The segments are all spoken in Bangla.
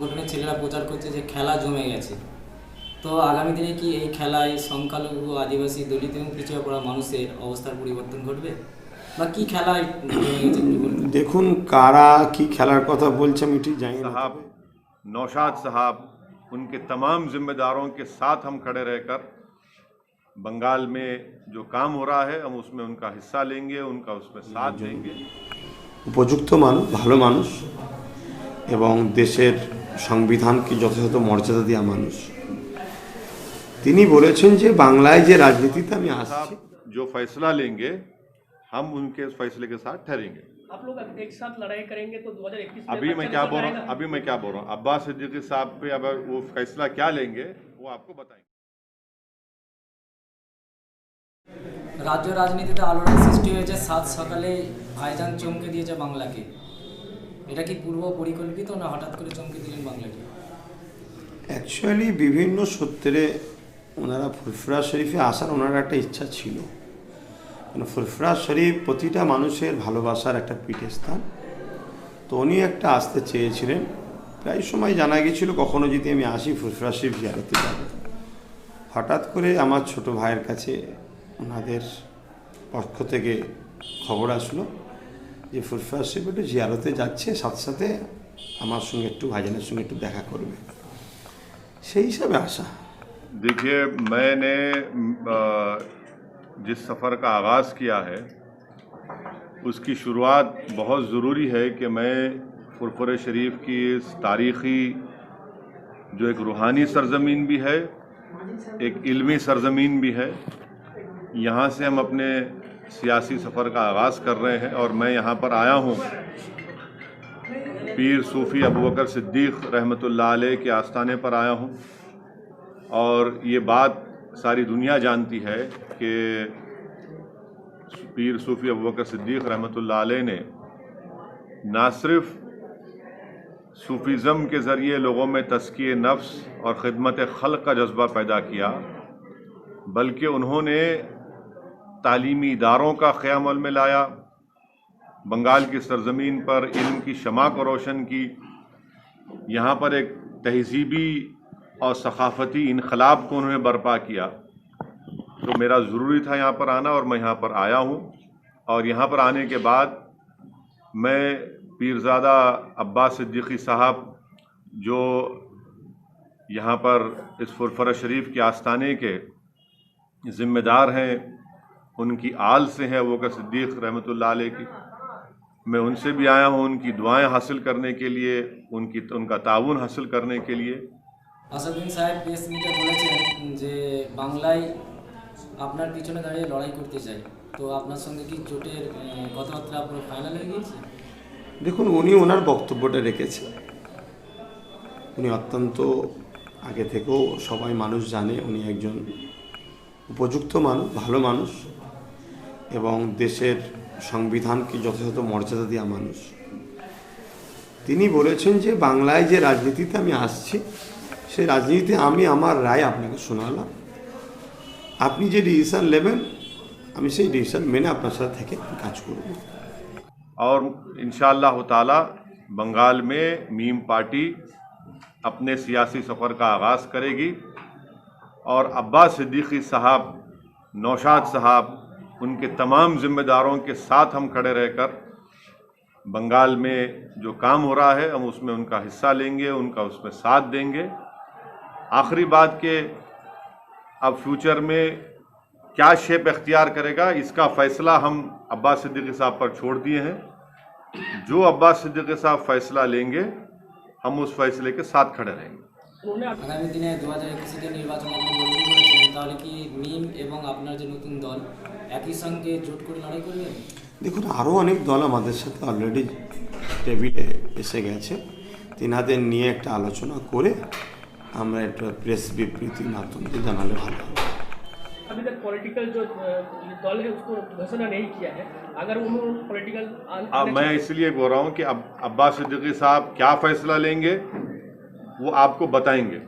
সংগঠনের ছেলেরা প্রচার করছে যে খেলা জমে গেছে। তো আগামী দিনে কি এই খেলায় সংখ্যালঘু, আদিবাসী, দলিত এবং পিছিয়ে পড়া মানুষের অবস্থার পরিবর্তন ঘটবে, বা কি খেলায় জমে গেছে একটু বলবেন? দেখুন, কারা কি খেলার কথা বলছে আমি ঠিক জানি না। साहब, नौशाद साहब, उनके तमाम जिम्मेदारों के साथ हम खड़े रहकर बंगाल में जो काम हो रहा है हम उसमें उनका हिस्सा लेंगे, उनका उसमें साथ देंगे। উপযুক্ত মানুষ, ভালো মানুষ এবং দেশের সংবিধানকে যথাযথ মর্যাদা দেওয়া মানুষ। তিনি বলেছেন যে বাংলায় যে রাজনীতিতে আমি আসছি, जो फैसला लेंगे हम उनके उस फैसले के साथ ठहरेंगे। आप लोग एक साथ लड़ाई करेंगे तो 2021 में अभी मैं क्या बोल रहा हूँ अब्बास सिद्दीकी साहब पे अब वो फैसला क्या लेंगे वो आपको बताएंगे। রাজ্য রাজনীতিতে আলোড়ন সৃষ্টি হয়েছে, সাত সকালে ভাইজান চমকে দিয়েছে বাংলাকে। এটা কি পূর্ব পরিকল্পিত, না হঠাৎ করে চমকে দিলেন বাংলাকে? অ্যাকচুয়ালি বিভিন্ন সূত্রে ওনারা ফুরফুরা শরীফে আসার ওনার একটা ইচ্ছা ছিল। কারণ ফুরফুরা শরীফ প্রতিটা মানুষের ভালোবাসার একটা পীঠস্থান। তো উনি একটা আসতে চেয়েছিলেন। প্রায় সময় জানা গেছিল কখনো যদি আমি আসি ফুরফুরা শরীফ জিয়ারতে যাব। হঠাৎ করে আমার ছোট ভাইয়ের কাছে ওনাদের পক্ষ থেকে খবর আসলো যে ফুরফুরা শরীফ একটু জিয়ারতে যাচ্ছে, সাথে সাথে আমার সঙ্গে একটু ভাইজানের সঙ্গে একটু দেখা করবে, সেই হিসাবে আসা। देखिए, मैंने जिस सफ़र का आगाज़ किया है उसकी शुरुआत बहुत ज़रूरी है कि मैं फुरफुरे शरीफ की इस तारीख़ी जो एक रूहानी सरज़मीन भी है, एक इल्मी सरज़मीन भी है, यहाँ से हम अपने सियासी सफ़र का आगाज़ कर रहे हैं। और मैं यहाँ पर आया हूँ पीर सूफ़ी अबू बकर सिद्दीक़ रहमतुल्लाह अलैह के आस्थाने पर आया हूँ। और ये बात सारी दुनिया जानती है कि पीर सूफ़ी अबू बकर सिद्दीक़ रहमतुल्लाह अलैह ने ना सिर्फ सूफ़ीज़म के ज़रिए लोगों में तज़किए नफ्स और ख़िदमत खल्क़ का जज्बा पैदा किया, बल्कि उन्होंने तालीमी इदारों का क़याम में लाया, बंगाल की सरज़मीन पर इल्म की शमा को रोशन की, यहाँ पर एक तहज़ीबी और सक़ाफ़ती इनक़लाब को उन्होंने बर्पा किया। तो मेरा ज़रूरी था यहाँ पर आना और मैं यहाँ पर आया हूँ। और यहाँ पर आने के बाद मैं पीरज़ादा अब्बास सिद्दीकी साहब जो यहाँ पर इस फुरफुरा शरीफ के आस्थाने के ज़िम्मेदार हैं, उनकी आल से हैं वो का सिद्दीक़ रहमतुल्लाह अलैह की, मैं उनसे भी आया हूँ उनकी दुआएं हासिल करने के लिए, उनका ताउन हासिल करने के लिए। আসাদুদ্দিন সাহেব প্রেস মিটে বলেছেন যে বাংলায় আপনার পিছনে দাঁড়িয়ে লড়াই করতে চাই। তো আপনার সঙ্গে কি জোটের কথাবার্তা পুরো ফাইনাল হয়ে গিয়েছে? দেখুন, উনি ওনার বক্তব্যটা রেখেছে। উনি অত্যন্ত আগে থেকেও সবাই মানুষ জানে উনি একজন উপযুক্ত মানুষ, ভালো মানুষ এবং দেশের সংবিধানকে যথাযথ মর্যাদা দেওয়া মানুষ। তিনি বলেছেন যে বাংলায় যে রাজনীতিতে আমি আসছি সেই রাজনীতিতে আমি আমার রায় আপনাকে শোনালাম, আপনি যে ডিসিশন নেবেন আমি সেই ডিসিশন মেনে আপনার সাথে থেকে কাজ করব। और इंशाअल्लाह ताला बंगाल में मीम पार्टी अपने सियासी सफ़र का आगाज़ करेगी और अब्बास सिद्दीकी साहब, नौशाद साहब, उनके तमाम जिम्मेदारों के साथ हम खड़े रहकर बंगाल में जो काम हो रहा है हम उसमें उनका हिस्सा लेंगे, उनका उसमें साथ देंगे। आखिरी बात के अब फ्यूचर में क्या शेप इख्तियार करेगा इसका फ़ैसला हम अब्बास सिद्दीकी साहब पर छोड़ दिए हैं। जो अब्बास सिद्दीकी साहब फैसला लेंगे हम उस फैसले के साथ खड़े रहेंगे। আগামী দিনে 2021 যে নির্বাচন আপনি বর্ণনা করেছিলেন, তাহলে কি মিম এবং আপনার যে নতুন দল একই সঙ্গে জোট করে লড়াই করবেন? দেখুন, আরও অনেক দল আমাদের সাথে অলরেডি টেবিলে এসে গেছে। তিনাদের নিয়ে একটা আলোচনা করে আমরা একটা প্রেস বিবৃতির মাধ্যমে জানালে ভালো হবে। अभी तक पॉलिटिकल जो दल है उसको घोषणा नहीं किया है, अगर उन्होंने पॉलिटिकल मैं इसलिए बोल रहा हूँ कि अब अब्बास सिद्दीकी साहब क्या फ़ैसला लेंगे वो आपको बताएंगे।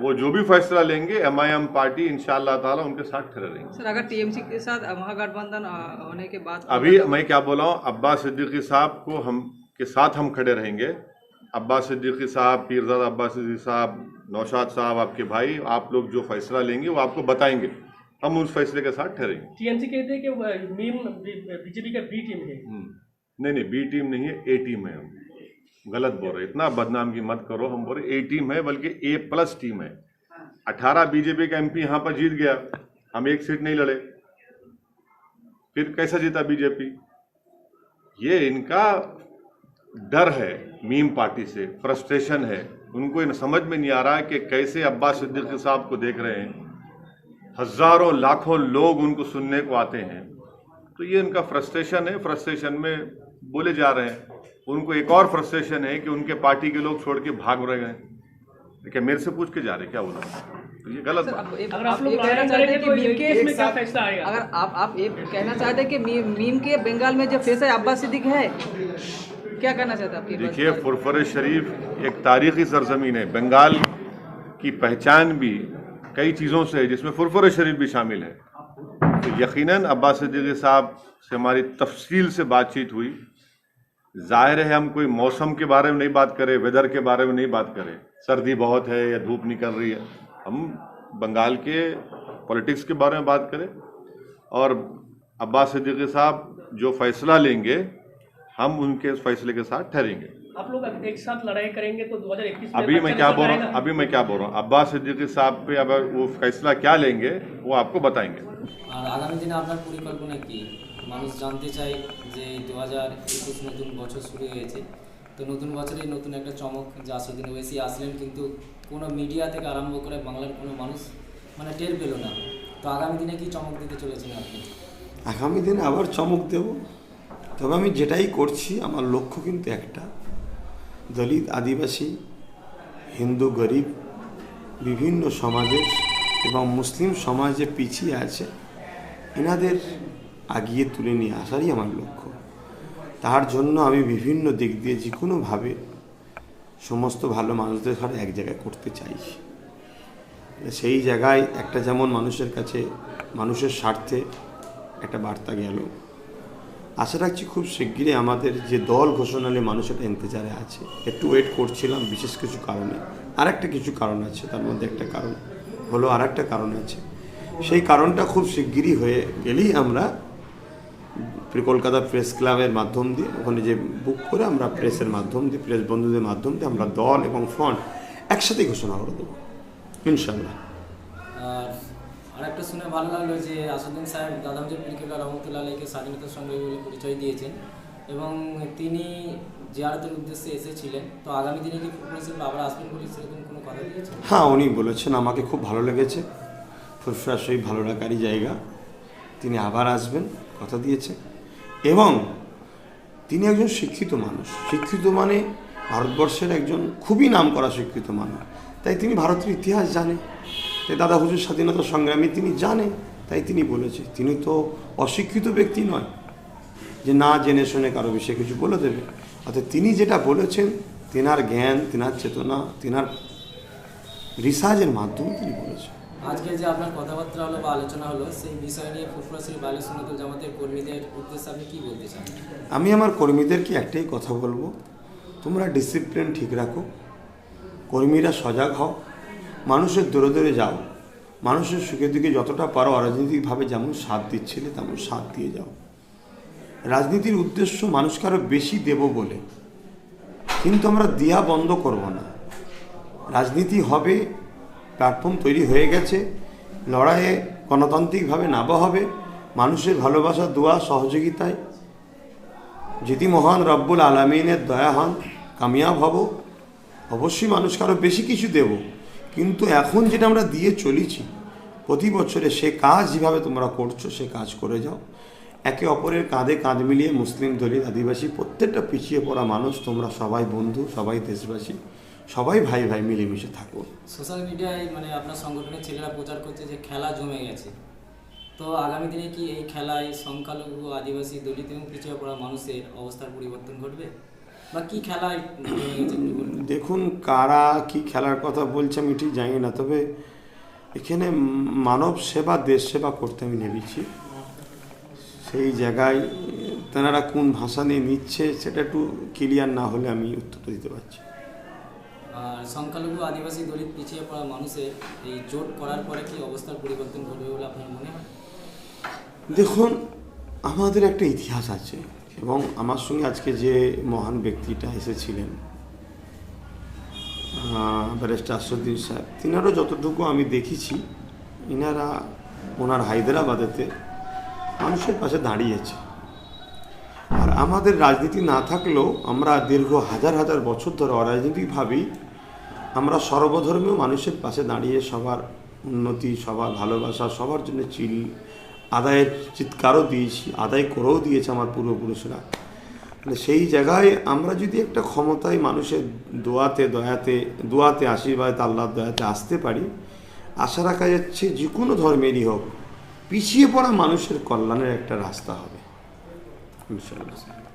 वो जो भी फैसला लेंगे MIM पार्टी इंशाअल्लाह ताला उनके साथ खड़े रहेंगे। सर, अगर TMC के साथ महागठबंधन होने के बाद अभी मैं क्या बोला हूँ, अब्बास सिद्दीकी साहब को हम के साथ हम खड़े रहेंगे। अब्बास सिद्दीकी साहब, पीरजादा अब्बास सिद्दीकी साहब, नौशाद साहब आपके भाई, आप लोग जो फैसला लेंगे वो आपको बताएंगे, हम उस फैसले के साथ ठहरेंगे। टीएमसी कहते हैं कि मीम बीजेपी का बी टीम है। नहीं, बी टीम नहीं है, ए टीम है। हम गलत बोल रहे, इतना बदनाम की मत करो। हम बोल रहे ए टीम है, बल्कि A+ टीम है। 18 बीजेपी का MP यहाँ पर जीत गया, हम एक सीट नहीं लड़े, फिर कैसा जीता बीजेपी? ये इनका डर है, मीम पार्टी से फ्रस्ट्रेशन है। उनको इन समझ में नहीं आ रहा है कि कैसे अब्बास सिद्दीकी साहब को देख रहे हैं, हजारों लाखों लोग उनको सुनने को आते हैं, तो ये उनका फ्रस्ट्रेशन है। फ्रस्ट्रेशन में बोले जा रहे हैं। उनको एक और फ्रस्ट्रेशन है कि उनके पार्टी के लोग छोड़ के भाग रहे हैं। क्या मेरे से पूछ के जा रहे क्या बोला? तो ये गलत बात है। अगर आप लोग कहना चाहते हैं कि मीम के इसमें क्या फैसला आएगा? अगर आप ये कहना चाहते हैं कि मीम के बंगाल में जो फेस है अब्बास सिद्दीक है, क्या कहना चाहते हैं आप? देखिए, फुरफुर शरीफ एक तारीखी सरजमीन है। बंगाल की पहचान भी कई चीज़ों से है, जिसमें फुरफुर शरीफ भी शामिल है। तो यकीनन अब्बास सिद्दीकी साहब से हमारी तफसील से बातचीत हुई। जाहिर है हम कोई मौसम के बारे में नहीं बात करें, वेदर के बारे में नहीं बात करें, सर्दी बहुत है या धूप निकल रही है। हम बंगाल के पॉलिटिक्स के बारे में बात करें, और अब्बास सिद्दीकी साहब जो फैसला लेंगे हम उनके फैसले के साथ ठहरेंगे। आप लोग एक साथ लड़ाई करेंगे तो 2021 में अभी मैं क्या बोल रहा हूँ, अब्बास सिद्दीकी साहब पे अब वो फैसला क्या लेंगे वो आपको बताएंगे। আর আগামী দিনে আপনার পরিকল্পনা কি? মানুষ জানতে চায় যে 2021 নতুন বছর শুরু হয়েছে, তো নতুন বছরেই নতুন একটা চমক, যে আসাদুদ্দিন ওয়েসি আসলেন, কিন্তু কোনো মিডিয়া থেকে আরম্ভ করে বাংলার কোনো মানুষ মানে টের পেল না। তো আগামী দিনে কি চমক দিতে চলেছেন আপনি? আগামী দিনে আবার চমক দেব। তবে আমি যেটাই করছি আমার লক্ষ্য কিন্তু একটা, দলিত, আদিবাসী, হিন্দু, গরিব, বিভিন্ন সমাজের এবং মুসলিম সমাজে পিছিয়ে আছে এনাদের আগিয়ে তুলে নিয়ে আসারই আমার লক্ষ্য। তার জন্য আমি বিভিন্ন দিক দিয়ে যে কোনোভাবে সমস্ত ভালো মানুষদের ঘরে এক জায়গায় করতে চাইছি। সেই জায়গায় একটা যেমন মানুষের কাছে মানুষের স্বার্থে একটা বার্তা গেল, আশা রাখছি খুব শিগগিরই আমাদের যে দল ঘোষণা নিয়ে মানুষ একটা ইন্তজারে আছে। একটু ওয়েট করছিলাম বিশেষ কিছু কারণে, আরেকটা কিছু কারণ আছে, তার মধ্যে একটা কারণ হলো আরেকটা কারণ আছে। সেই কারণটা খুব শিগগিরই হয়ে গেলেই আমরা কলকাতা প্রেস ক্লাবের মাধ্যম দিয়ে ওখানে যে বুক করে আমরা প্রেসের মাধ্যম দিয়ে, প্রেস বন্ধুদের মাধ্যম দিয়ে আমরা দল এবং ফ্রন্ট একসাথেই ঘোষণা করে দেবো ইনশাল্লাহ। আর আরেকটা শুনে ভালো লাগলো যে আসাদুদ্দিন সাহেব দাদামজের পীরকেবলা রহমতুল্লাহ আলাইকে স্বাধীনতা সংগ্রামী বলে পরিচয় দিয়েছেন, এবং তিনি জিয়ারতের উদ্দেশ্যে এসেছিলেন। তো আগামী দিনে কি ফুরফুরা শরীফ আবার আসবেন বলে সেরকম কোনো কথা দিয়েছেন? হ্যাঁ, উনি বলেছেন, আমাকে খুব ভালো লেগেছে, ফুরফুরা শরীফ ভালো লাগারই জায়গা, তিনি আবার আসবেন, কথা দিয়েছে। এবং তিনি একজন শিক্ষিত মানুষ, শিক্ষিত মানে ভারতবর্ষের একজন খুবই নামকরা শিক্ষিত মানুষ, তাই তিনি ভারতের ইতিহাস জানে, তাই দাদা হুজুর স্বাধীনতা সংগ্রামী তিনি জানে, তাই তিনি বলেছে। তিনি তো অশিক্ষিত ব্যক্তি নয় যে না জেনে শুনে কারো বিষয়ে কিছু বলে দেবে। অর্থাৎ তিনি যেটা বলেছেন, তেনার জ্ঞান, তেনার চেতনা, তেনার রিসার্চের মাধ্যমে তিনি বলেছেন। আজকে যে আপনার কথাবার্তা হলো বা আলোচনা হলো, সেই বিষয় নিয়ে ফুরফুরা শরীফ আহলে সুন্নাতুল জামাতের কর্মীদের উদ্দেশ্যে আপনি কী বলতে চান? আমি আমার কর্মীদেরকে একটাই কথা বলবো, তোমরা ডিসিপ্লিন ঠিক রাখো, কর্মীরা সজাগ হও, মানুষের দূরে দূরে যাও, মানুষের সুখে দুঃখে যতটা পারো অরাজনৈতিকভাবে যেমন সাথ দিচ্ছিলে তেমন সাথ দিয়ে যাও। রাজনীতির উদ্দেশ্য মানুষকে আরও বেশি দেব বলে, কিন্তু আমরা দেয়া বন্ধ করব না। রাজনীতি হবে, প্ল্যাটফর্ম তৈরি হয়ে গেছে, লড়াইয়ে গণতান্ত্রিকভাবে নামা হবে, মানুষের ভালোবাসা, দোয়া, সহযোগিতায় যদি মহান রব্বুল আলামিনের দয়া হন, কামিয়াব হব, অবশ্যই মানুষকে আরও বেশি কিছু দেব। কিন্তু এখন যেটা আমরা দিয়ে চলেছি প্রতি বছরে, সে কাজ যেভাবে তোমরা করছো সে কাজ করে যাও। একে অপরের কাঁধে কাঁধ মিলিয়ে মুসলিম, দলিত, আদিবাসী প্রত্যেকটা পিছিয়ে পড়া মানুষ তোমরা সবাই বন্ধু, সবাই দেশবাসী, সবাই ভাই ভাই মিলেমিশে থাকো। সোশ্যাল মিডিয়ায় মানে আপনার সংগঠনের ছেলেরা প্রচার করছে যে খেলা জমে গেছে, তো আগামী দিনে কি এই খেলায় সংখ্যালঘু, আদিবাসী, দলিত এবং পিছিয়ে পড়া মানুষের অবস্থার পরিবর্তন ঘটবে, বা কি খেলায় জমে গেছে? দেখুন, কারা কি খেলার কথা বলছে আমি ঠিক জানি না, তবে এখানে মানব সেবা, দেশ সেবা করতে আমি নেমেছি। সেই জায়গায় তেনারা কোন ভাষা নিয়ে নিচ্ছে সেটা একটু ক্লিয়ার না হলে আমি উত্তরটা দিতে পারছি। আর সংখ্যালঘু আদিবাসী দলিত পিছিয়ে পড়া মানুষের এই জোট করার পরে কি অবস্থার পরিবর্তন ঘটবে বলে আপনার মনে হয়? দেখুন, আমাদের একটা ইতিহাস আছে এবং আমার সঙ্গে আজকে যে মহান ব্যক্তিটা এসেছিলেন ব্যারিস্টার আসাদুদ্দিন সাহেব, তিনারও যতটুকু আমি দেখেছি ওনার হায়দ্রাবাদেতে মানুষের পাশে দাঁড়িয়েছে। আর আমাদের রাজনীতি না থাকলেও আমরা দীর্ঘ হাজার হাজার বছর ধরে অরাজনৈতিকভাবেই আমরা সর্বধর্মীয় মানুষের পাশে দাঁড়িয়ে সবার উন্নতি, সবার ভালোবাসা, সবার জন্য আদায়ের চিৎকারও দিয়েছি, আদায় করেও দিয়েছে আমার পূর্বপুরুষরা। মানে সেই জায়গায় আমরা যদি একটা ক্ষমতায় মানুষের দোয়াতে আশীর্বাদ আল্লাহর দয়াতে আসতে পারি, আশা রাখা যাচ্ছে যে কোনো ধর্মেরই হোক পিছিয়ে পড়া মানুষের কল্যাণের একটা রাস্তা হবে ইনশাআল্লাহ।